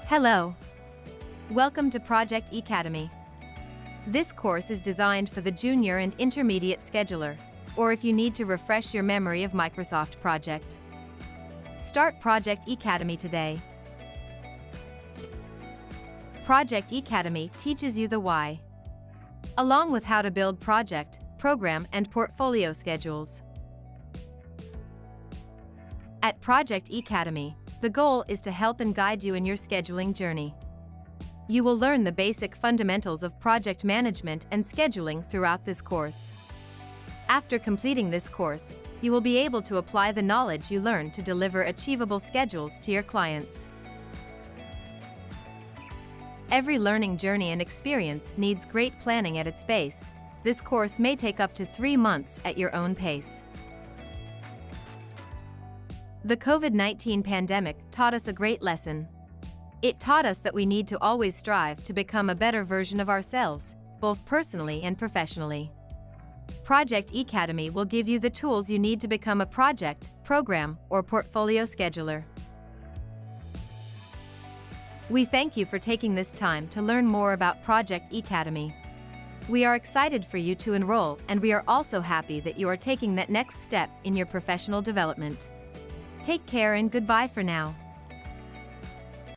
Hello. Welcome to Project E-cademy. This course is designed for the junior and intermediate scheduler, or if you need to refresh your memory of Microsoft Project. Start Project E-cademy today. Project E-cademy teaches you the why, along with how to build project, program, and portfolio schedules. At Project E-cademy, the goal is to help and guide you in your scheduling journey. You will learn the basic fundamentals of project management and scheduling throughout this course. After completing this course, you will be able to apply the knowledge you learned to deliver achievable schedules to your clients. Every learning journey and experience needs great planning at its base. This course may take up to 3 months at your own pace. The COVID-19 pandemic taught us a great lesson. It taught us that we need to always strive to become a better version of ourselves, both personally and professionally. Project E-cademy will give you the tools you need to become a project, program, or portfolio scheduler. We thank you for taking this time to learn more about Project E-cademy. We are excited for you to enroll, and we are also happy that you are taking that next step in your professional development. Take care and goodbye for now.